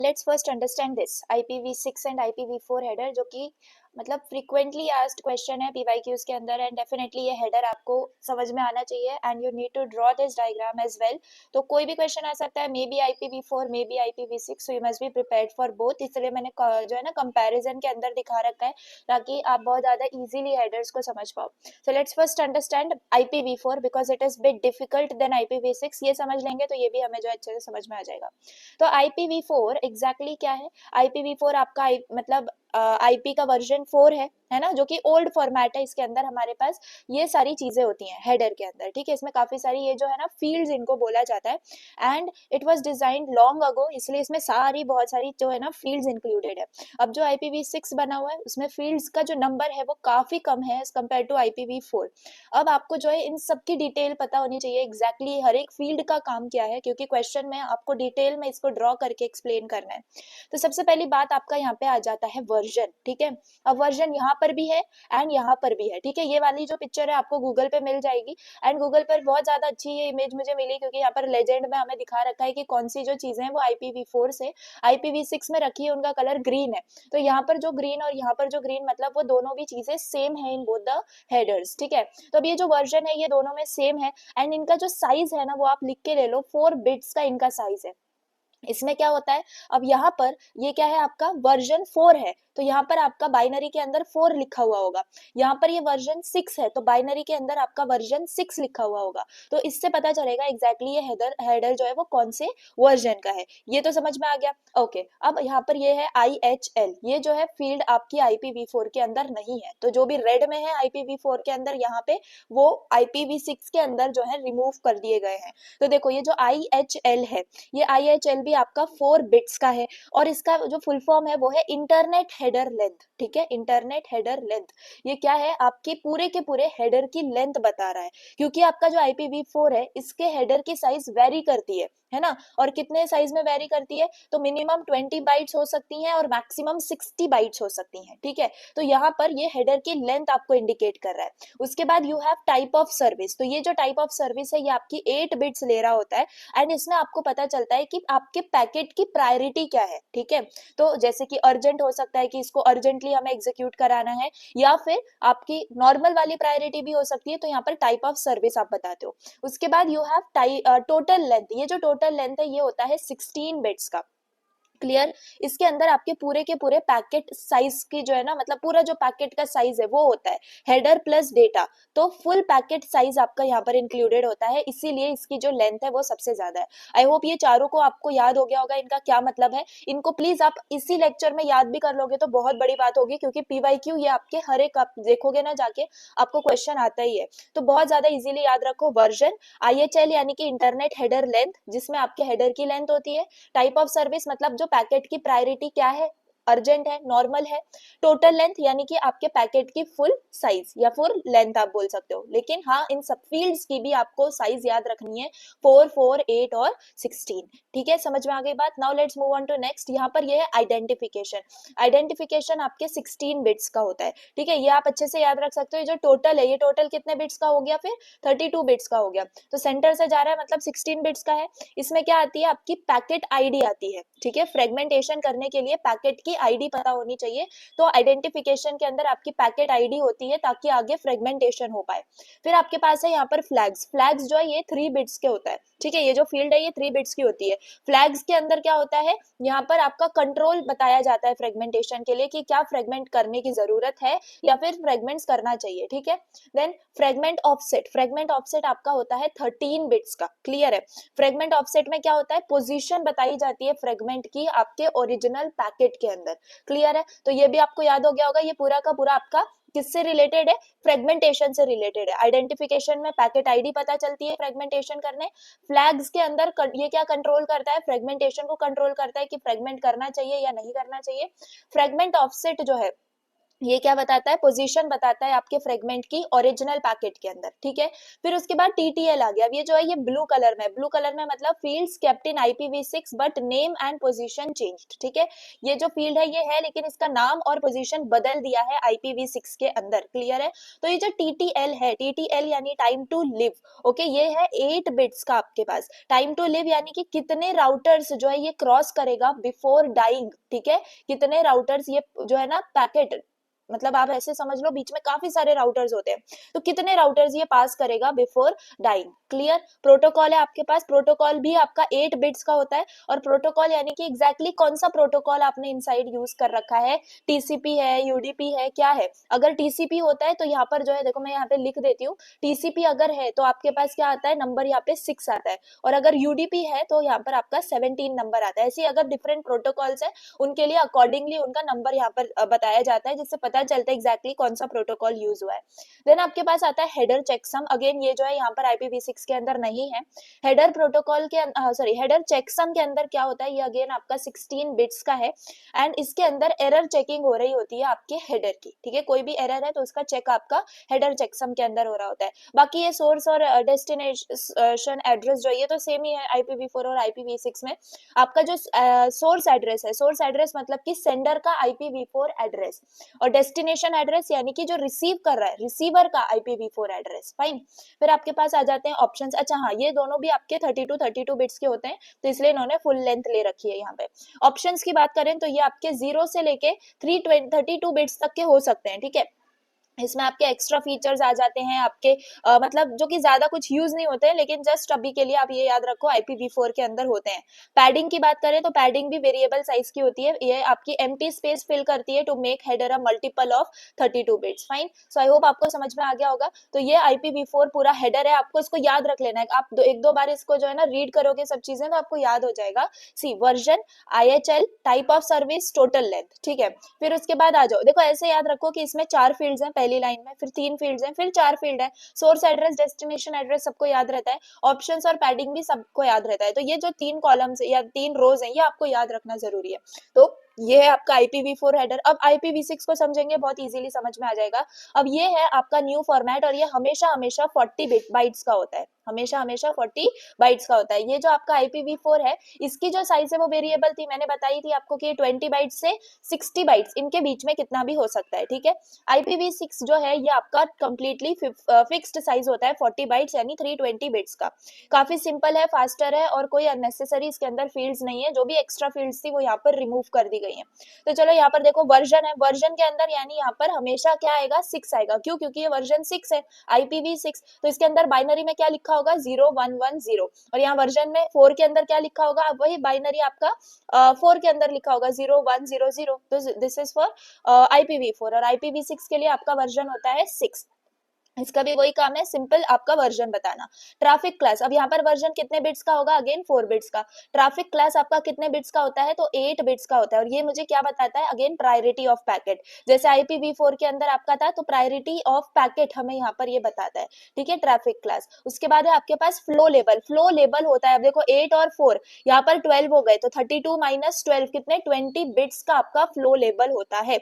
Let's first understand this IPv6 and IPv4 header, जो कि मतलब फ्रीक्वेंटली आस्क्ड क्वेश्चन है पीवाईक्यूज के अंदर, एंड डेफिनेटली ये हेडर आपको समझ में आना चाहिए and you need to draw this diagram as well. तो कोई भी क्वेश्चन आ सकता है, maybe IPv4 maybe IPv6, so you must be prepared for both. इसलिए मैंने जो है ना कंपैरिजन के अंदर दिखा रखा है ताकि आप बहुत ज्यादा इजीली हेडर्स को समझ पाओ। So let's first understand IPv4 because it is bit difficult then IPv6। ये समझ लेंगे तो ये भी हमें जो अच्छे से समझ में आ जाएगा। तो IPv4 एग्जैक्टली क्या है? IPv4 आपका मतलब IP का वर्जन 4 है ना, जो कि ओल्ड फॉर्मेट है। इसके अंदर हमारे पास ये सारी चीजें होती हैं हेडर के अंदर, ठीक है। इसमें काफी सारी ये जो है ना फील्ड्स इनको बोला जाता है, and it was designed long ago, इसलिए इसमें सारी बहुत सारी जो है ना फील्ड्स इंक्लूडेड है। अब जो IPv6 बना हुआ है उसमें फील्ड्स का जो नंबर है वो काफी कम है एज कम्पेयर टू IPv4। अब आपको जो है इन सब की डिटेल पता होनी चाहिए, एग्जैक्टली हर एक फील्ड का काम क्या है, क्योंकि क्वेश्चन में आपको डिटेल में इसको ड्रॉ करके एक्सप्लेन करना है। तो सबसे पहली बात आपका यहाँ पे आ जाता है वर्जन, ठीक है। अब वर्जन यहाँ पर भी है एंड यहाँ पर भी है, ठीक है। ये वाली जो पिक्चर है आपको गूगल पे मिल जाएगी, एंड गूगल पर बहुत ज्यादा अच्छी ये इमेज मुझे मिली, क्योंकि यहाँ पर लेजेंड में हमें दिखा रखा है कि कौन सी जो चीजें हैं वो IPv4 से IPv6 में रखी है, उनका कलर ग्रीन है। तो यहाँ पर जो ग्रीन और यहाँ पर जो ग्रीन, मतलब वो दोनों भी चीजें सेम है इन बोथ द हेडर्स, ठीक है। तो अब ये जो वर्जन है ये दोनों में सेम है, एंड इनका जो साइज है ना वो आप लिख के ले लो, 4 बिट्स का इनका साइज है। इसमें क्या होता है, अब यहाँ पर ये क्या है, आपका वर्जन 4 है, तो यहाँ पर आपका बाइनरी के अंदर 4 लिखा हुआ होगा। यहाँ पर ये वर्जन 6 है, तो बाइनरी के अंदर आपका वर्जन 6 लिखा हुआ होगा। तो इससे पता चलेगा एग्जैक्टली ये हेडर जो है वो कौन से वर्जन का है। ये तो समझ में आ गया, ओके। अब यहाँ पर ये है IHL, ये जो है फील्ड आपकी IPv4 के अंदर नहीं है, तो जो भी रेड में है IPv4 के अंदर, यहाँ पे वो IPv6 के अंदर जो है रिमूव कर दिए गए हैं। तो देखो ये जो IHL है, ये IHL भी आपका 4 बिट्स का है, और इसका जो फुल फॉर्म है वो है इंटरनेट हेडर लेंथ, ठीक है। इंटरनेट हेडर लेंथ ये क्या है, आपके पूरे के पूरे हेडर की लेंथ बता रहा है, क्योंकि आपका जो IPv4 है इसके हेडर की साइज वेरी करती है ना। और कितने साइज में वेरी करती है, तो मिनिमम 20 बाइट्स हो सकती हैं और मैक्सिमम 60 बाइट्स हो सकती हैं, ठीक है। तो यहाँ पर ये हेडर की लेंथ आपको इंडिकेट कर रहा है। उसके बाद you have type of service, तो ये जो टाइप ऑफ सर्विस है ये आपकी 8 बिट्स ले रहा होता है, एंड इसमें आपको पता चलता है कि आपके पैकेट की प्रायोरिटी क्या है, ठीक है। तो जैसे कि अर्जेंट हो सकता है कि इसको अर्जेंटली हमें एग्जीक्यूट कराना है, या फिर आपकी नॉर्मल वाली प्रायोरिटी भी हो सकती है, तो यहाँ पर टाइप ऑफ सर्विस आप बताते हो। उसके बाद यू हैव टोटल लेंथ, ये जो टोटल लेंथ है ये होता है 16 बिट्स का, क्लियर। इसके अंदर आपके पूरे के पूरे पैकेट साइज की जो है ना, मतलब पूरा जो पैकेट का साइज है वो होता है हेडर प्लस डेटा, तो फुल पैकेट साइज आपका यहाँ पर इंक्लूडेड होता है, इसीलिए इसकी जो लेंथ है वो सबसे ज्यादा है। आई होप ये चारों को आपको याद हो गया होगा इनका क्या मतलब है। इनको प्लीज आप इसी लेक्चर में याद भी कर लोगे तो बहुत बड़ी बात होगी, क्योंकि PYQ ये आपके हर एक, आप देखोगे ना जाके आपको क्वेश्चन आता ही है, तो बहुत ज्यादा इजीली याद रखो। वर्जन, IHL यानी कि इंटरनेट हेडर लेंथ, जिसमें आपके हेडर की लेंथ होती है। टाइप ऑफ सर्विस मतलब जो पैकेट की प्रायोरिटी क्या है, अर्जेंट है, नॉर्मल है। टोटल लेंथ यानी कि आपके पैकेट की फुल साइज या फुल लेंथ आप बोल सकते हो, लेकिन हाँ इन सब फील्ड्स की भी आपको साइज याद रखनी है, 4, 4, 8 और 16, ठीक है। समझ में आ गई बात। Now let's move on to next. यहाँ पर ये है आइडेंटिफिकेशन। आइडेंटिफिकेशन आपके 16 बिट्स का होता है, ठीक है। ये आप अच्छे से याद रख सकते हो। ये जो टोटल है ये टोटल कितने बिट्स का हो गया, फिर 32 बिट्स का हो गया, तो सेंटर से जा रहा है मतलब 16 बिट्स का है। इसमें क्या आती है, आपकी पैकेट आईडी आती है, ठीक है। फ्रेगमेंटेशन करने के लिए पैकेट की आईडी पता होनी चाहिए, तो आइडेंटिफिकेशन के अंदर आपकी पैकेट आईडी होती है ताकि आगे फ्रेगमेंटेशन हो पाए। फिर आपके पास है यहाँ पर फ्लैग्स। फ्लैग्स जो है ये 3 बिट्स के होता है, ठीक है। ये जो फील्ड है ये 3 बिट्स की होती है। फ्लैग्स के अंदर क्या होता है, यहाँ पर आपका कंट्रोल बताया जाता है फ्रेगमेंटेशन के लिए कि क्या फ्रेगमेंट करने की जरूरत है या फिर फ्रेगमेंट्स करना चाहिए, ठीक है। Then fragment offset. Fragment offset आपका होता है 13 बिट्स का, क्लियर है। फ्रेगमेंट ऑफसेट में क्या होता है, पोजीशन बताई जाती है फ्रेगमेंट की आपके ओरिजिनल पैकेट के अंदर, क्लियर है। तो ये भी आपको याद हो गया होगा, ये पूरा का पूरा आपका किससे रिलेटेड है, फ्रेगमेंटेशन से रिलेटेड है। आइडेंटिफिकेशन में पैकेट आईडी पता चलती है फ्रेगमेंटेशन करने। फ्लैग्स के अंदर ये क्या कंट्रोल करता है, फ्रेगमेंटेशन को कंट्रोल करता है कि फ्रेगमेंट करना चाहिए या नहीं करना चाहिए। फ्रेगमेंट ऑफसेट जो है ये क्या बताता है, पोजीशन बताता है आपके फ्रेगमेंट की ओरिजिनल पैकेट के अंदर, ठीक है। फिर उसके बाद टीटीएल आ गया। अब ये जो है ये ब्लू कलर में, ब्लू कलर में मतलब fields kept in IPv6 but name and position changed, ठीक है। ये जो फील्ड है ये है, लेकिन इसका नाम और पोजीशन बदल दिया है IPv6 के अंदर, क्लियर है। तो ये जो टीटीएल है, टीटीएल यानी टाइम टू लिव, ओके, ये है 8 बिट्स का आपके पास। टाइम टू लिव यानी कि कितने राउटर्स जो है ये क्रॉस करेगा बिफोर डाइंग, ठीक है। कितने राउटर्स ये जो है ना पैकेट, मतलब आप ऐसे समझ लो बीच में काफी सारे राउटर्स होते हैं, तो कितने राउटर्स ये पास करेगा बिफोर डाइंग, क्लियर। प्रोटोकॉल है आपके पास, प्रोटोकॉल भी आपका 8 बिट्स का होता है। और प्रोटोकॉल यानी कि एग्जैक्टली कौन सा प्रोटोकॉल आपने इनसाइड यूज कर रखा है, टीसीपी है, यूडीपी है, क्या है। अगर टीसीपी होता है तो यहाँ पर जो है देखो मैं यहाँ पे लिख देती हूँ, टीसीपी अगर है तो आपके पास क्या आता है, नंबर यहाँ पे 6 आता है। और अगर यूडीपी है तो यहाँ पर आपका 17 नंबर आता है। ऐसे अगर डिफरेंट प्रोटोकॉल्स है उनके लिए अकॉर्डिंगली उनका नंबर यहाँ पर बताया जाता है, जिससे पता चलता है एग्जैक्टली कौन सा प्रोटोकॉल यूज हुआ है। देन आपके पास आता है हेडर चेकसम। अगेन ये जो है यहाँ पर IPv6 के अंदर नहीं है। हेडर प्रोटोकॉल के सॉरी हेडर चेकसम के अंदर क्या होता है, ये अगेन आपका 16 बिट्स का है। एंड इसके अंदर एरर चेकिंग हो रही होती है आपके हेडर की, ठीक है। कोई भी एरर है तो उसका चेक आपका हेडर चेकसम के अंदर हो रहा होता है। बाकी ये सोर्स और डेस्टिनेशन एड्रेस जो ये तो सेम ही है IPv4 और IPv6 में। आपका जो सोर्स एड्रेस है, सोर्स एड्रेस मतलब कि सेंडर का IPv4 एड्रेस, और डेस्टिनेशन एड्रेस यानी कि जो रिसीव कर रहा है रिसीवर का IPv4 एड्रेस, फाइन। फिर आपके पास आ जाते हैं ऑप्शंस। अच्छा हाँ, ये दोनों भी आपके 32 बिट्स के होते हैं, तो इसलिए इन्होंने फुल लेंथ ले रखी है यहाँ पे। ऑप्शंस की बात करें तो ये आपके 0 से लेके 332 बिट्स तक के हो सकते हैं, ठीक है। इसमें आपके एक्स्ट्रा फीचर्स आ जाते हैं आपके मतलब जो कि ज्यादा कुछ यूज नहीं होते हैं, लेकिन जस्ट अभी के लिए आप ये याद रखो IPv4 के अंदर होते हैं। पैडिंग की बात करें तो पैडिंग भी वेरिएबल साइज की होती है, ये आपकी एम्प्टी स्पेस फिल करती है to make header a multiple of 32 bits, fine. So I hope आपको समझ में आ गया होगा। तो ये IPv4 पूरा हेडर है, आपको इसको याद रख लेना है। आप एक दो बार इसको जो है ना रीड करोगे सब चीजें तो आपको याद हो जाएगा। सी version, IHL, type of service, total length, ठीक है। फिर उसके बाद आ जाओ, देखो ऐसे याद रखो कि इसमें 4 फील्ड्स हैं पहली लाइन में, फिर 3 फील्ड्स हैं, फिर 4 फील्ड है। सोर्स एड्रेस, डेस्टिनेशन एड्रेस सबको याद रहता है, ऑप्शंस और पैडिंग भी सबको याद रहता है। तो ये जो 3 कॉलम्स या 3 रोज हैं ये आपको याद रखना जरूरी है। तो ये है आपका IPv4 हेडर। अब IPv6 को समझेंगे, बहुत इजीली समझ में आ जाएगा। अब ये है आपका न्यू फॉर्मेट, और ये हमेशा हमेशा 40 बाइट्स का होता है, हमेशा हमेशा 40 बाइट्स का होता है। ये जो आपका IPv4 है इसकी जो साइज है वो वेरिएबल थी, मैंने बताई थी आपको कि 20 बाइट्स से 60 बाइट्स इनके बीच में कितना भी हो सकता है, ठीक है। IPv6 जो है ये आपका कंप्लीटली फिक्स्ड साइज होता है 40 बाइट्स यानी 320 बिट्स का। काफी सिंपल है, फास्टर है, और कोई अननेसेसरी इसके अंदर फील्ड्स नहीं है। जो भी एक्स्ट्रा फील्ड्स थी वो यहाँ पर रिमूव कर दी गई है। तो चलो यहाँ पर देखो वर्जन है, वर्जन के अंदर यानी यहाँ पर हमेशा क्या आएगा, 6 आएगा। क्यों? क्योंकि ये वर्जन 6 है IPv6, तो इसके अंदर बाइनरी में क्या लिखा होगा, 0110। और यहाँ वर्जन में 4 के अंदर क्या लिखा होगा, अब वही बाइनरी आपका 4 के अंदर लिखा होगा 0100। तो दिस इज फॉर IPv4, और IPv6 के लिए आपका वर्जन होता है 6। इसका भी वही काम है, सिंपल आपका वर्जन बताना। ट्रैफिक क्लास, अब यहाँ पर वर्जन कितने बिट्स का होगा, अगेन 4 बिट्स का। ट्रैफिक क्लास आपका कितने बिट्स का होता है, तो 8 बिट्स का होता है। और ये मुझे क्या बताता है, अगेन प्रायोरिटी ऑफ पैकेट। जैसे IPv4 के अंदर आपका था, तो प्रायोरिटी ऑफ पैकेट हमें यहाँ पर ये बताता है, ठीक है, ट्रैफिक क्लास। उसके बाद है आपके पास फ्लो लेवल। फ्लो लेवल होता है, अब देखो 8 और 4 यहाँ पर 12 हो गए, तो 32 माइनस 12 कितने, 20 बिट्स का आपका फ्लो लेवल होता है।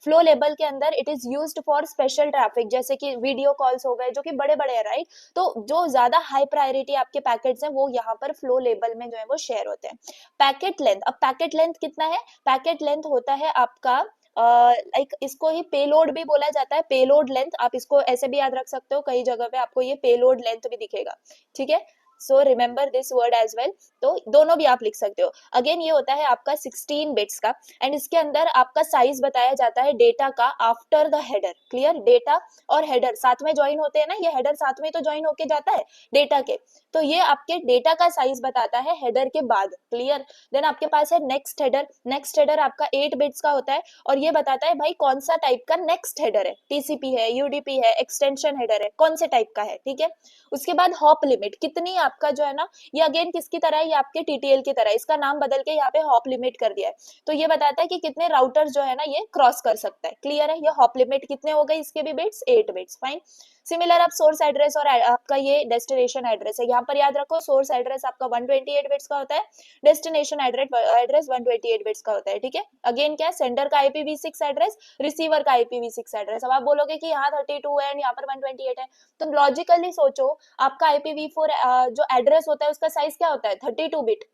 फ्लो लेवल के अंदर it is used for special traffic, जैसे कि वीडियो कॉल्स हो गए जो कि बड़े बड़े है, राइट। तो जो ज्यादा हाई प्रायोरिटी आपके पैकेट्स हैं वो यहाँ पर फ्लो लेवल में जो है वो शेयर होते हैं। पैकेट लेंथ, अब पैकेट लेंथ कितना है, पैकेट लेंथ होता है आपका लाइक इसको ही पेलोड भी बोला जाता है, पेलोड लेंथ। आप इसको ऐसे भी याद रख सकते हो, कई जगह पे आपको ये पेलोड लेंथ भी दिखेगा, ठीक है। So remember this word as well, तो दोनों भी आप लिख सकते हो। अगेन ये होता है आपका 16 बिट्स का, एंड इसके अंदर आपका साइज बताया जाता है डेटा का after the header, clear. Data और हेडर साथ में ज्वाइन होते हैं ना, ये हेडर साथ में तो ज्वाइन होके जाता है डेटा के, तो ये आपके डेटा का साइज बताता है हेडर के बाद, क्लियर। देन आपके पास है नेक्स्ट हेडर। नेक्स्ट हेडर आपका 8 बिट्स का होता है, और ये बताता है भाई कौन सा टाइप का नेक्स्ट हेडर है, TCP है, UDP है, एक्सटेंशन हेडर है, कौन से टाइप का है, ठीक है। उसके बाद हॉप लिमिट, कितनी आपका जो है ना, ये अगेन किसकी तरह है, ये आपके टीटीएल की तरह है, इसका नाम बदल के यहाँ पे हॉप लिमिट कर दिया है। तो ये बताता है कि कितने राउटर जो है ना ये क्रॉस कर सकता है। क्लियर है, ये हॉप लिमिट कितने हो गए इसके भी बिट्स, 8 बिट्स। फाइन। सिमिलर आप सोर्स एड्रेस और आपका ये डेस्टिनेशन एड्रेस है, यहाँ पर याद रखो सोर्स एड्रेस आपका 128 बिट्स का होता है, डेस्टिनेशन एड्रेस 128 बिट्स का होता है। ठीक है, अगेन क्या, सेंडर का IPv6 एड्रेस, रिसीवर का IPv6 एड्रेस। अब आप बोलोगे कि यहाँ 32 है यहाँ पर 128 है, तो लॉजिकली सोचो, आपका IPv4 जो एड्रेस होता है उसका साइज क्या होता है, 32 बिट,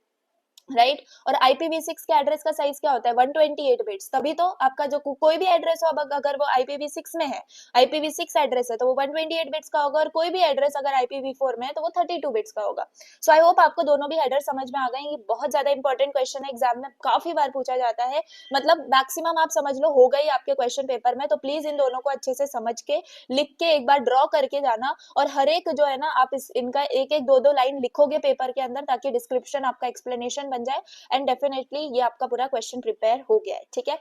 राइट। और IPv6 के एड्रेस का साइज क्या होता है, 128 बिट्स। तभी तो आपका जो कोई भी एड्रेस हो, अब अगर वो IPv6 में है, IPv6 एड्रेस है, तो वो 128 बिट्स का होगा, और कोई भी एड्रेस अगर IPv4 में है तो वो 32 बिट्स का होगा। सो आई होप आपको दोनों भी हेडर समझ में आ गए। ये बहुत ज्यादा इंपॉर्टेंट क्वेश्चन है, एग्जाम में काफी बार पूछा जाता है, मतलब मैक्सिमम आप समझ लो हो गई आपके क्वेश्चन पेपर में। तो प्लीज इन दोनों को अच्छे से समझ के, लिख के एक बार ड्रॉ करके जाना, और हर एक जो है ना आप इनका एक एक दो दो लाइन लिखोगे पेपर के अंदर, ताकि डिस्क्रिप्शन आपका एक्सप्लेनेशन बन जाए, एंड डेफिनेटली ये आपका पूरा क्वेश्चन प्रिपेयर हो गया है। ठीक है,